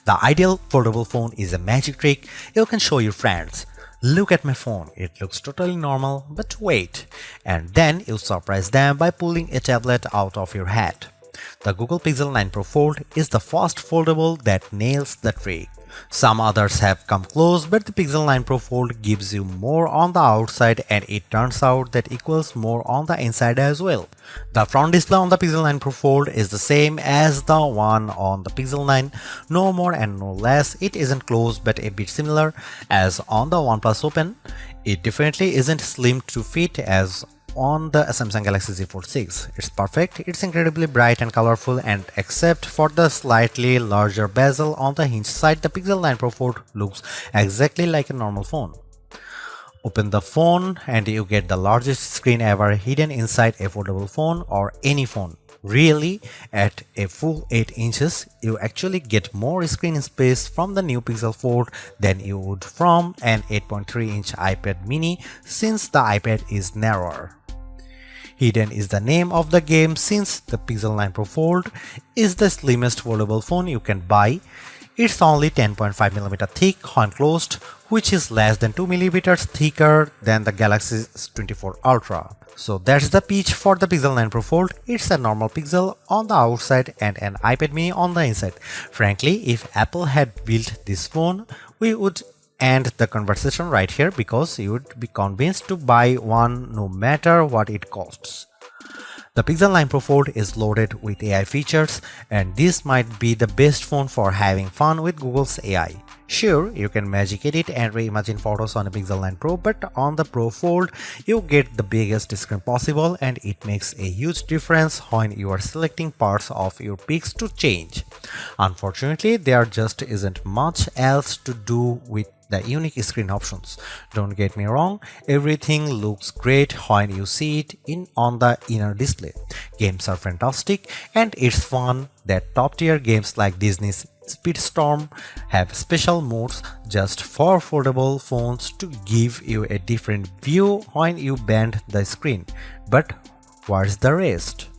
The ideal foldable phone is a magic trick you can show your friends. Look at my phone, it looks totally normal, but wait. And then you surprise them by pulling a tablet out of your hat. The Google Pixel 9 Pro Fold is the first foldable that nails the trick. Some others have come close, but the Pixel 9 Pro Fold gives you more on the outside, and it turns out that equals more on the inside as well. The front display on the Pixel 9 Pro Fold is the same as the one on the Pixel 9, no more and no less. It isn't close but a bit similar as on the OnePlus Open. It definitely isn't slim to fit as on the Samsung Galaxy Z Fold 6. It's perfect, it's incredibly bright and colorful, and except for the slightly larger bezel on the hinge side, the Pixel 9 Pro Fold looks exactly like a normal phone. Open the phone and you get the largest screen ever hidden inside a foldable phone or any phone. Really, at a full 8 inches, you actually get more screen space from the new Pixel Fold than you would from an 8.3-inch iPad mini, since the iPad is narrower. Hidden is the name of the game, since the Pixel 9 Pro Fold is the slimmest foldable phone you can buy. It's only 10.5mm thick when closed, which is less than 2mm thicker than the Galaxy S24 Ultra. So that's the pitch for the Pixel 9 Pro Fold. It's a normal Pixel on the outside and an iPad mini on the inside. Frankly, if Apple had built this phone, we would end the conversation right here, because you would be convinced to buy one no matter what it costs. The Pixel 9 Pro Fold is loaded with AI features, and this might be the best phone for having fun with Google's AI. Sure, you can magic edit and reimagine photos on a Pixel 9 Pro, but on the Pro Fold, you get the biggest screen possible, and it makes a huge difference when you are selecting parts of your pics to change. Unfortunately, there just isn't much else to do with the unique screen options. Don't get me wrong, everything looks great when you see it on the inner display. Games are fantastic, and it's fun that top-tier games like Disney's Speedstorm have special modes just for foldable phones to give you a different view when you bend the screen. But what's the rest?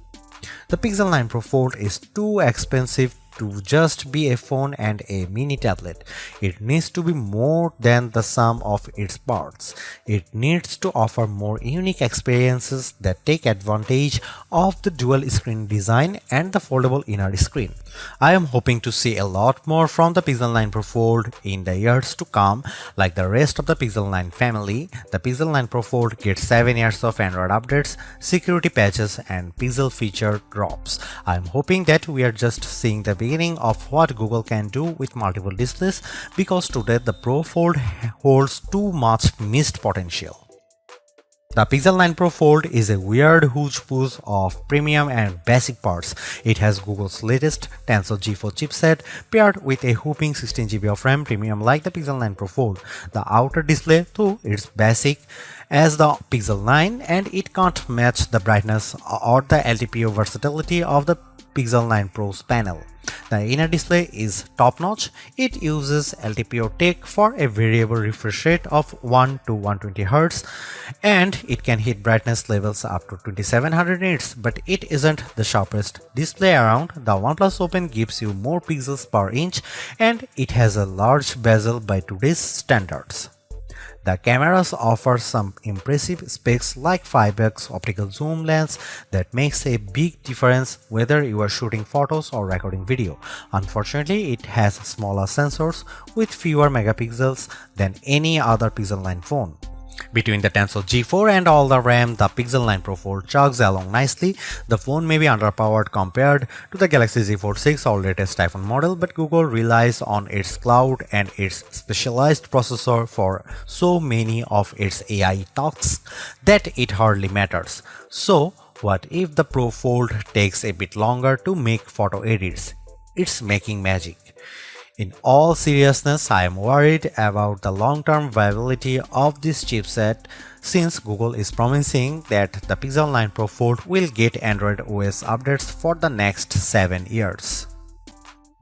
The Pixel 9 Pro Fold is too expensive to just be a phone and a mini tablet. It needs to be more than the sum of its parts. It needs to offer more unique experiences that take advantage of the dual screen design and the foldable inner screen. I am hoping to see a lot more from the Pixel 9 Pro Fold in the years to come. Like the rest of the Pixel 9 family, the Pixel 9 Pro Fold gets 7 years of Android updates, security patches, and Pixel feature drops. I am hoping that we are just seeing the beginning of what Google can do with multiple displays, because today the Pro Fold holds too much missed potential. The Pixel 9 Pro Fold is a weird hodgepodge of premium and basic parts. It has Google's latest Tensor G4 chipset paired with a whopping 16GB of RAM, premium like the Pixel 9 Pro Fold. The outer display, though, is basic as the Pixel 9, and it can't match the brightness or the LTPO versatility of the Pixel 9 Pro's panel. The inner display is top-notch. It uses LTPO tech for a variable refresh rate of 1 to 120Hz, and it can hit brightness levels up to 2700 nits, but it isn't the sharpest display around. The OnePlus Open gives you more pixels per inch, and it has a large bezel by today's standards. The cameras offer some impressive specs like 5x optical zoom lens that makes a big difference whether you are shooting photos or recording video. Unfortunately, it has smaller sensors with fewer megapixels than any other Pixel 9 phone. Between the Tensor G4 and all the RAM, the Pixel 9 Pro Fold chugs along nicely. The phone may be underpowered compared to the Galaxy Z Fold 6 or latest iPhone model, but Google relies on its cloud and its specialized processor for so many of its AI tasks that it hardly matters. So, what if the Pro Fold takes a bit longer to make photo edits? It's making magic. In all seriousness, I am worried about the long-term viability of this chipset, since Google is promising that the Pixel 9 Pro Fold will get Android OS updates for the next 7 years.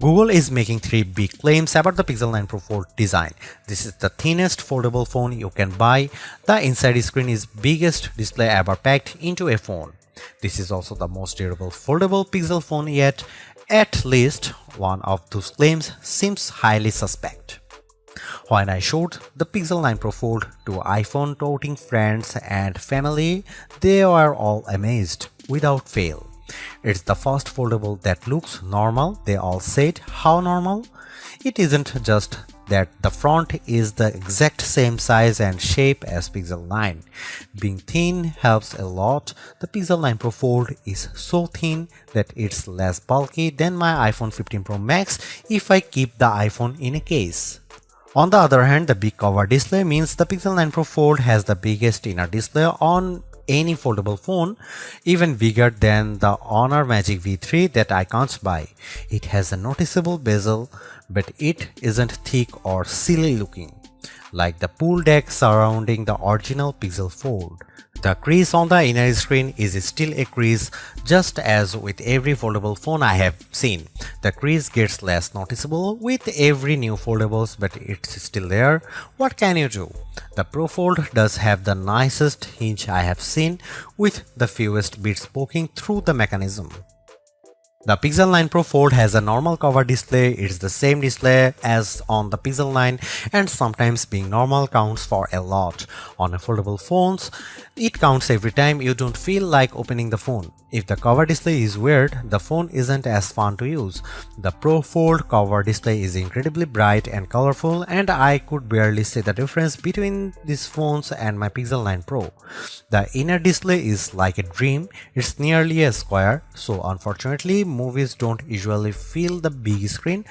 Google is making 3 big claims about the Pixel 9 Pro Fold design. This is the thinnest foldable phone you can buy. The inside screen is biggest display ever packed into a phone. This is also the most durable foldable Pixel phone yet, At least one of those claims seems highly suspect. When I showed the Pixel 9 Pro Fold to iPhone toting friends and family, they were all amazed without fail. It's the first foldable that looks normal. They all said, how normal? It isn't just that the front is the exact same size and shape as Pixel 9. Being thin helps a lot. The Pixel 9 Pro Fold is so thin that it's less bulky than my iPhone 15 Pro Max if I keep the iPhone in a case. On the other hand, the big cover display means the Pixel 9 Pro Fold has the biggest inner display on any foldable phone, even bigger than the Honor Magic V3 that I can't buy. It has a noticeable bezel, but it isn't thick or silly looking, like the pool deck surrounding the original Pixel Fold. The crease on the inner screen is still a crease, just as with every foldable phone I have seen. The crease gets less noticeable with every new foldables, but it's still there. What can you do? The Pro Fold does have the nicest hinge I have seen, with the fewest bits poking through the mechanism. The Pixel 9 Pro Fold has a normal cover display. It's the same display as on the Pixel 9, and sometimes being normal counts for a lot. On a foldable phones, it counts every time you don't feel like opening the phone. If the cover display is weird, the phone isn't as fun to use. The Pro Fold cover display is incredibly bright and colorful, and I could barely see the difference between these phones and my Pixel 9 Pro. The inner display is like a dream. It's nearly a square, so unfortunately movies don't usually fill the big screen,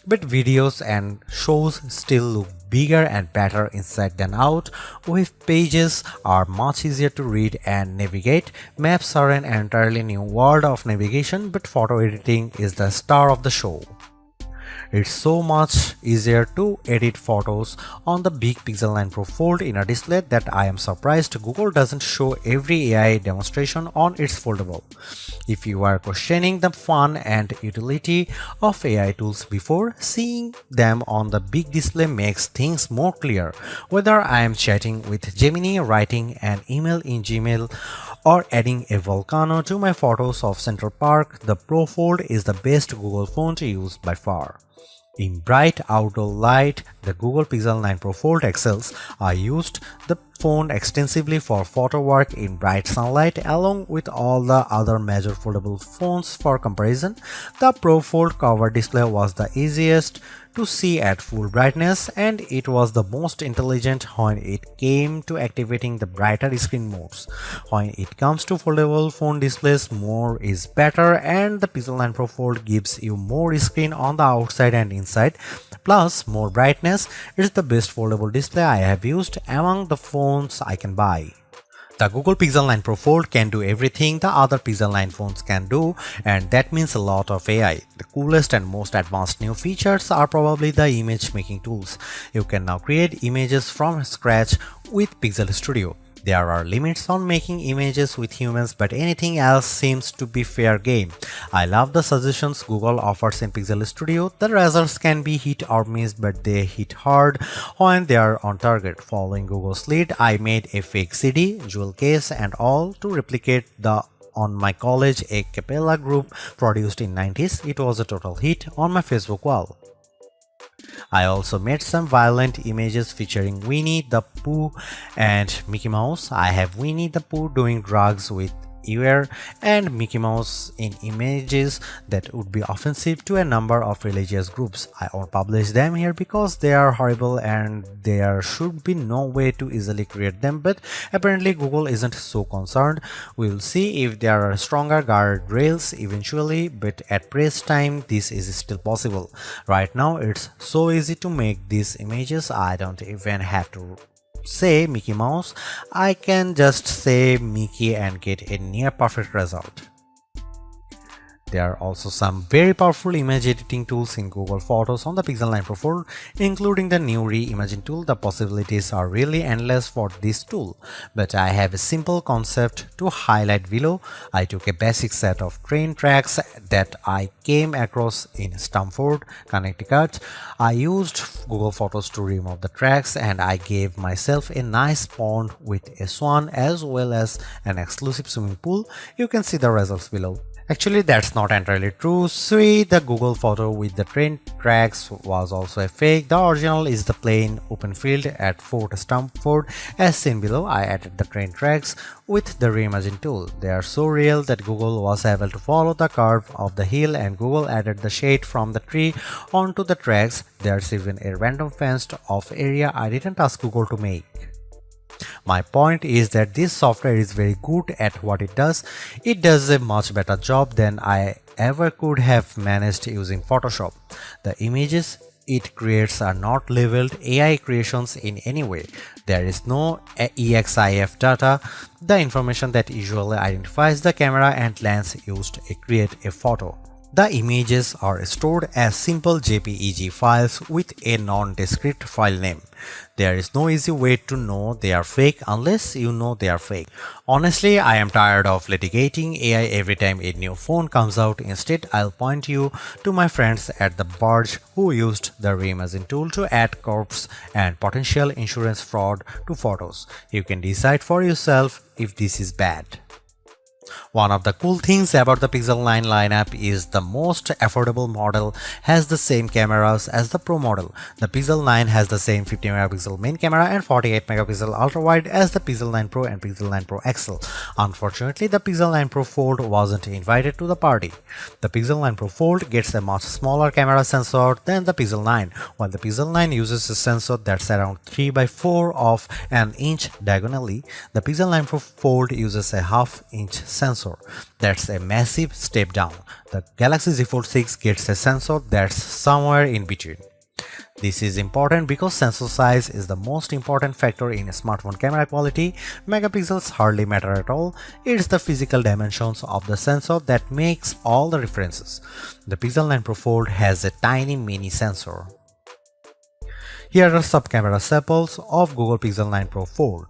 but videos and shows still look bigger and better inside than out. Web pages are much easier to read and navigate. Maps are an entirely new world of navigation, but photo editing is the star of the show. It's so much easier to edit photos on the big Pixel 9 Pro Fold inner display that I am surprised Google doesn't show every AI demonstration on its foldable. If you are questioning the fun and utility of AI tools before, seeing them on the big display makes things more clear. Whether I am chatting with Gemini, writing an email in Gmail, or adding a volcano to my photos of Central Park, the Pro Fold is the best Google phone to use by far. In bright outdoor light, the Google Pixel 9 Pro Fold excels. I used the phone extensively for photo work in bright sunlight along with all the other major foldable phones for comparison. The Pro Fold cover display was the easiest to see at full brightness, and it was the most intelligent when it came to activating the brighter screen modes. When it comes to foldable phone displays, more is better, and the Pixel 9 Pro Fold gives you more screen on the outside and inside, plus more brightness. It's the best foldable display I have used among the phones I can buy. The Google Pixel 9 Pro Fold can do everything the other Pixel 9 phones can do, and that means a lot of AI. The coolest and most advanced new features are probably the image making tools. You can now create images from scratch with Pixel Studio. There are limits on making images with humans, but anything else seems to be fair game. I love the suggestions Google offers in Pixel Studio. The results can be hit or miss, but they hit hard when they are on target. Following Google's lead, I made a fake CD, jewel case and all to replicate the on my college a cappella group produced in 90s. It was a total hit on my Facebook wall. I also made some violent images featuring Winnie the Pooh and Mickey Mouse. I have Winnie the Pooh doing drugs with Eeyore and Mickey Mouse in images that would be offensive to a number of religious groups. I won't publish them here because they are horrible and there should be no way to easily create them, but apparently Google isn't so concerned. We'll see if there are stronger guardrails eventually, but at press time this is still possible. Right now it's so easy to make these images, I don't even have to say Mickey Mouse, I can just say Mickey and get a near perfect result. There are also some very powerful image editing tools in Google Photos on the Pixel 9 Pro Fold, including the new Reimagine tool. The possibilities are really endless for this tool, but I have a simple concept to highlight below. I took a basic set of train tracks that I came across in Stamford, Connecticut. I used Google Photos to remove the tracks, and I gave myself a nice pond with a swan as well as an exclusive swimming pool. You can see the results below. Actually, that's not entirely true. See, the Google photo with the train tracks was also a fake. The original is the plain open field at Fort Stamford. As seen below, I added the train tracks with the reimagine tool. They are so real that Google was able to follow the curve of the hill, and Google added the shade from the tree onto the tracks. There's even a random fenced off area I didn't ask Google to make. My point is that this software is very good at what it does. It does a much better job than I ever could have managed using Photoshop. The images it creates are not labeled AI creations in any way. There is no EXIF data, the information that usually identifies the camera and lens used to create a photo. The images are stored as simple JPEG files with a nondescript file name. There is no easy way to know they are fake unless you know they are fake. Honestly, I am tired of litigating AI every time a new phone comes out. Instead, I'll point you to my friends at the Barge who used the reimagine tool to add corpse and potential insurance fraud to photos. You can decide for yourself if this is bad. One of the cool things about the Pixel 9 lineup is the most affordable model has the same cameras as the Pro model. The Pixel 9 has the same 50 megapixel main camera and 48 megapixel ultra-wide as the Pixel 9 Pro and Pixel 9 Pro XL. Unfortunately, the Pixel 9 Pro Fold wasn't invited to the party. The Pixel 9 Pro Fold gets a much smaller camera sensor than the Pixel 9, while the Pixel 9 uses a sensor that's around 3 by 4 of an inch diagonally. The Pixel 9 Pro Fold uses a half-inch sensor. That's a massive step down. The Galaxy Z Fold 6 gets a sensor that's somewhere in between. This is important because sensor size is the most important factor in smartphone camera quality. Megapixels hardly matter at all. It's the physical dimensions of the sensor that makes all the differences. The Pixel 9 Pro Fold has a tiny mini sensor. Here are some camera samples of Google Pixel 9 Pro Fold.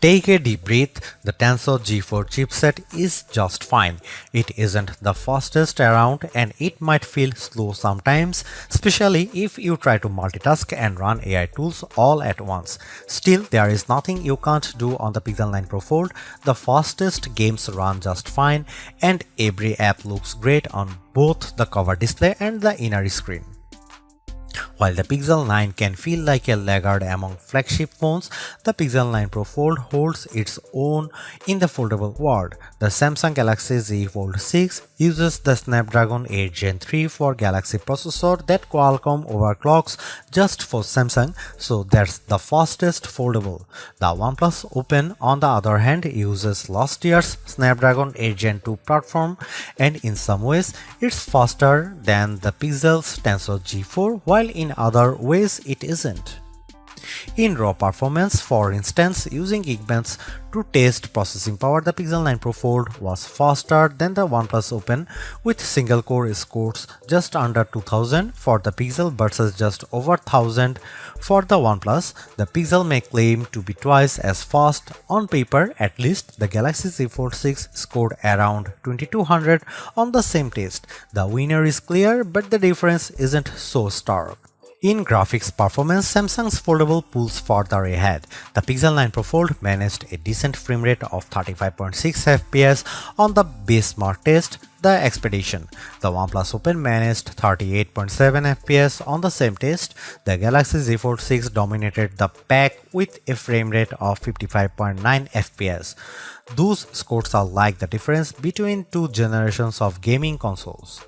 Take a deep breath. The Tensor G4 chipset is just fine. It isn't the fastest around and it might feel slow sometimes, especially if you try to multitask and run AI tools all at once. Still, there is nothing you can't do on the Pixel 9 Pro Fold. The fastest games run just fine and every app looks great on both the cover display and the inner screen. While the Pixel 9 can feel like a laggard among flagship phones, the Pixel 9 Pro Fold holds its own in the foldable world. The Samsung Galaxy Z Fold 6 uses the Snapdragon 8 Gen 3 for Galaxy processor that Qualcomm overclocks just for Samsung, so that's the fastest foldable. The OnePlus Open, on the other hand, uses last year's Snapdragon 8 Gen 2 platform, and in some ways, it's faster than the Pixel's Tensor G4, while in other ways it isn't. In raw performance, for instance, using Geekbench to test processing power, the Pixel 9 Pro Fold was faster than the OnePlus Open with single core scores just under 2000 for the Pixel versus just over 1000 for the OnePlus. The Pixel may claim to be twice as fast. On paper, at least, the Galaxy Z Fold 6 scored around 2200 on the same test. The winner is clear, but the difference isn't so stark. In graphics performance, Samsung's Foldable pulls further ahead. The Pixel 9 Pro Fold managed a decent frame rate of 35.6 FPS on the benchmark test, the Expedition. The OnePlus Open managed 38.7 FPS on the same test. The Galaxy Z Fold 6 dominated the pack with a frame rate of 55.9 FPS. Those scores are like the difference between two generations of gaming consoles.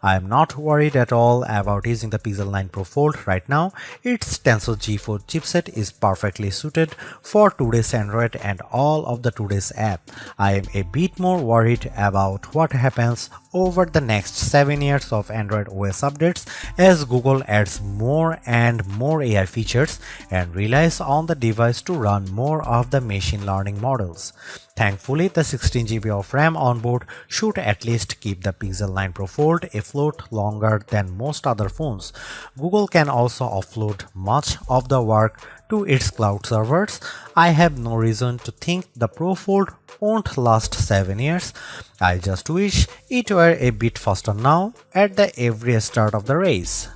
I am not worried at all about using the Pixel 9 Pro Fold right now. Its Tensor G4 chipset is perfectly suited for today's Android and all of the today's app. I am a bit more worried about what happens over the next 7 years of Android OS updates as Google adds more and more AI features and relies on the device to run more of the machine learning models. Thankfully, the 16GB of RAM on board should at least keep the Pixel 9 Pro Fold afloat longer than most other phones. Google can also offload much of the work to its cloud servers. I have no reason to think the Pro Fold won't last 7 years. I just wish it were a bit faster now at the every start of the race.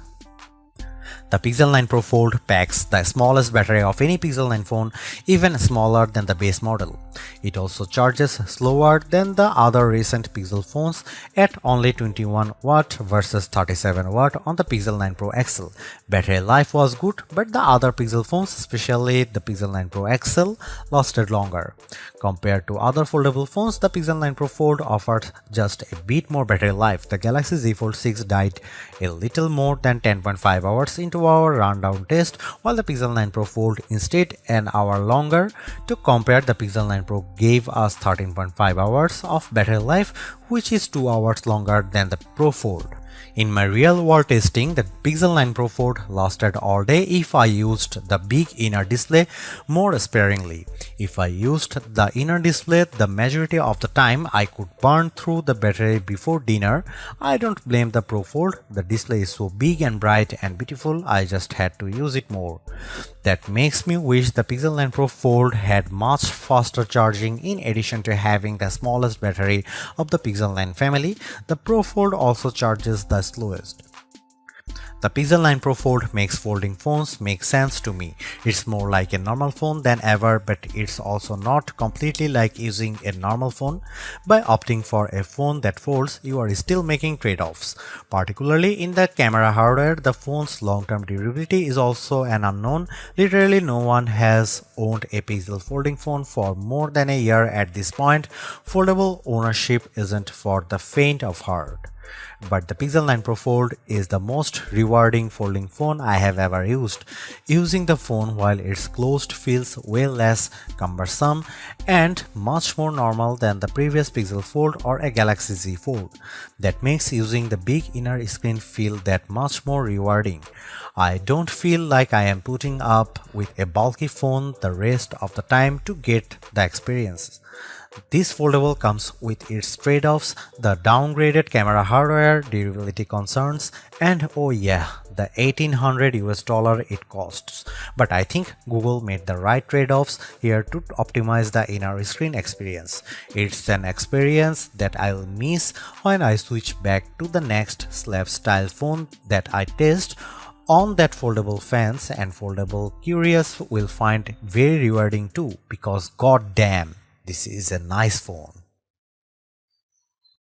The Pixel 9 Pro Fold packs the smallest battery of any Pixel 9 phone, even smaller than the base model. It also charges slower than the other recent Pixel phones at only 21 watt versus 37 watt on the Pixel 9 Pro XL. Battery life was good, but the other Pixel phones, especially the Pixel 9 Pro XL, lasted longer. Compared to other foldable phones, the Pixel 9 Pro Fold offered just a bit more battery life. The Galaxy Z Fold 6 died a little more than 10.5 hours into our rundown test, while the Pixel 9 Pro Fold instead an hour longer. To compare, the Pixel 9 Pro gave us 13.5 hours of battery life, which is 2 hours longer than the Pro Fold. In my real-world testing, the Pixel 9 Pro Fold lasted all day if I used the big inner display more sparingly. If I used the inner display the majority of the time, I could burn through the battery before dinner. I don't blame the Pro Fold. The display is so big and bright and beautiful, I just had to use it more. That makes me wish the Pixel 9 Pro Fold had much faster charging. In addition to having the smallest battery of the Pixel 9 family, the Pro Fold also charges the slowest. The Pixel 9 Pro Fold makes folding phones make sense to me. It's more like a normal phone than ever, but it's also not completely like using a normal phone. By opting for a phone that folds, you are still making trade-offs. Particularly in the camera hardware, the phone's long-term durability is also an unknown. Literally no one has owned a Pixel folding phone for more than a year at this point. Foldable ownership isn't for the faint of heart. But the Pixel 9 Pro Fold is the most rewarding folding phone I have ever used. Using the phone while it's closed feels way less cumbersome and much more normal than the previous Pixel Fold or a Galaxy Z Fold. That makes using the big inner screen feel that much more rewarding. I don't feel like I am putting up with a bulky phone the rest of the time to get the experience. This foldable comes with its trade-offs, the downgraded camera hardware, durability concerns, and oh yeah, the $1800 it costs. But I think Google made the right trade-offs here to optimize the inner screen experience. It's an experience that I'll miss when I switch back to the next slab style phone that I test on that foldable fans, and foldable curious will find very rewarding too, because goddamn, this is a nice phone.